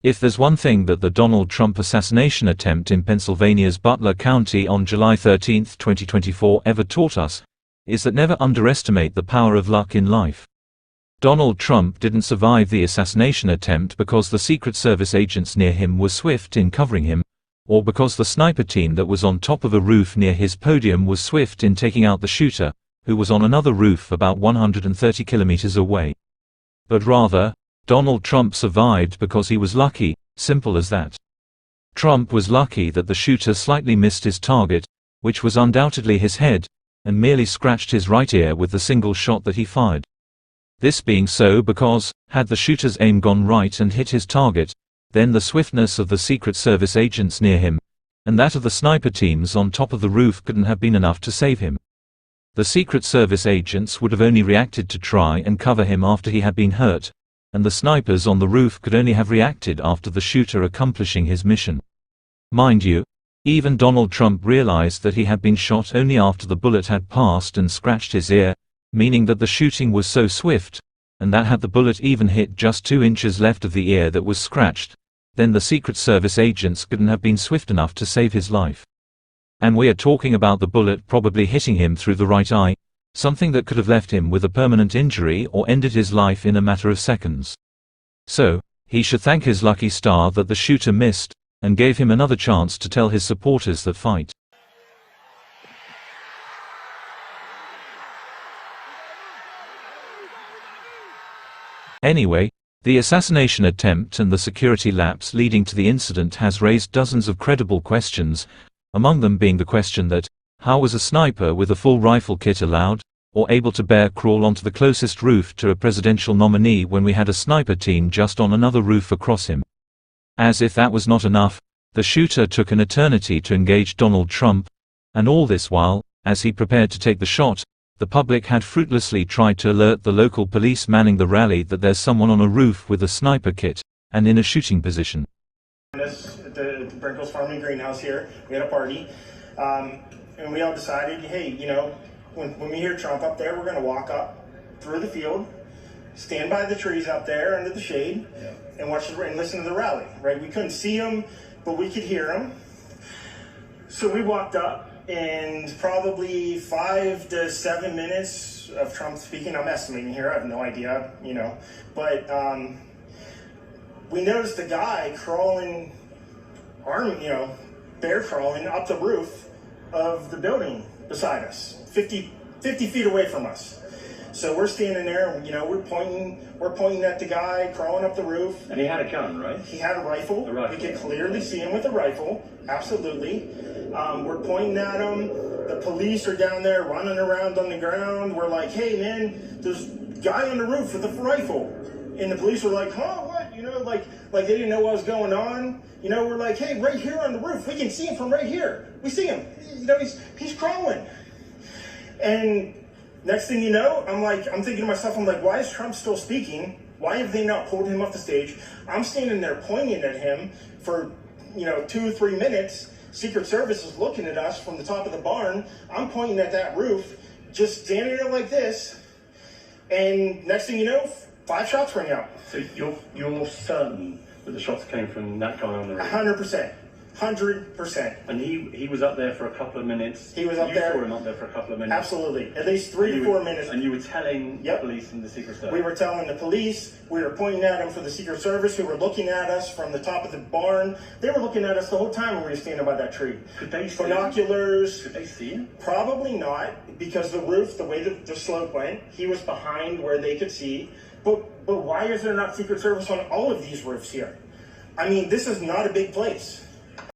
If there's one thing that the Donald Trump assassination attempt in Pennsylvania's Butler County on July 13, 2024 ever taught us, is that never underestimate the power of luck in life. Donald Trump didn't survive the assassination attempt because the Secret Service agents near him were swift in covering him, or because the sniper team that was on top of a roof near his podium was swift in taking out the shooter, who was on another roof about 130 kilometers away. But rather, Donald Trump survived because he was lucky, simple as that. Trump was lucky that the shooter slightly missed his target, which was undoubtedly his head, and merely scratched his right ear with the single shot that he fired. This being so because, had the shooter's aim gone right and hit his target, then the swiftness of the Secret Service agents near him, and that of the sniper teams on top of the roof couldn't have been enough to save him. The Secret Service agents would have only reacted to try and cover him after he had been hurt, and the snipers on the roof could only have reacted after the shooter accomplishing his mission. Mind you, even Donald Trump realized that he had been shot only after the bullet had passed and scratched his ear, meaning that the shooting was so swift, and that had the bullet even hit just 2 inches left of the ear that was scratched, then the Secret Service agents couldn't have been swift enough to save his life. And we are talking about the bullet probably hitting him through the right eye, something that could have left him with a permanent injury or ended his life in a matter of seconds. So, he should thank his lucky star that the shooter missed, and gave him another chance to tell his supporters that fight. Anyway, the assassination attempt and the security lapse leading to the incident has raised dozens of credible questions, among them being the question that, how was a sniper with a full rifle kit allowed, or able to bear crawl onto the closest roof to a presidential nominee when we had a sniper team just on another roof across him? As if that was not enough, the shooter took an eternity to engage Donald Trump, and all this while, as he prepared to take the shot, the public had fruitlessly tried to alert the local police manning the rally that there's someone on a roof with a sniper kit, and in a shooting position. At the Brinkles Farming Greenhouse here, we had a party, and we all decided, hey, you know, when we hear Trump up there, we're going to walk up through the field, stand by the trees up there under the shade, and watch and listen to the rally, right? We couldn't see him, but we could hear him. So we walked up, and probably 5 to 7 minutes of Trump speaking, I'm estimating here, I have no idea, you know, but we noticed a guy crawling, bear crawling up the roof of the building beside us, 50 feet away from us. So we're standing there, and, you know, we're pointing at the guy crawling up the roof. And he had a gun, right? He had a rifle. We could clearly see him with a rifle, absolutely. We're pointing at him. The police are down there running around on the ground. We're like, hey man, there's a guy on the roof with a rifle. And the police were like, huh, what? You know, like they didn't know what was going on. You know, we're like, hey, right here on the roof, we can see him from right here. We see him. You know, he's crawling. And next thing you know, I'm thinking to myself, I'm like, why is Trump still speaking? Why have they not pulled him off the stage? I'm standing there pointing at him for, 2 or 3 minutes. Secret Service is looking at us from the top of the barn. I'm pointing at that roof, just standing there like this. And next thing you know, 5 shots ring out. So you're certain that the shots came from that guy on the roof? 100%. 100%. And he was up there for a couple of minutes. He was up there. You saw him up there for a couple of minutes. Absolutely. At least 3 to 4 minutes. And you were telling the police and the Secret Service? We were telling the police. We were pointing at them for the Secret Service, who were looking at us from the top of the barn. They were looking at us the whole time when we were standing by that tree. Could they see binoculars? Could they see him? Probably not, because the roof, the way the slope went, he was behind where they could see. But why is there not Secret Service on all of these roofs here? I mean, this is not a big place.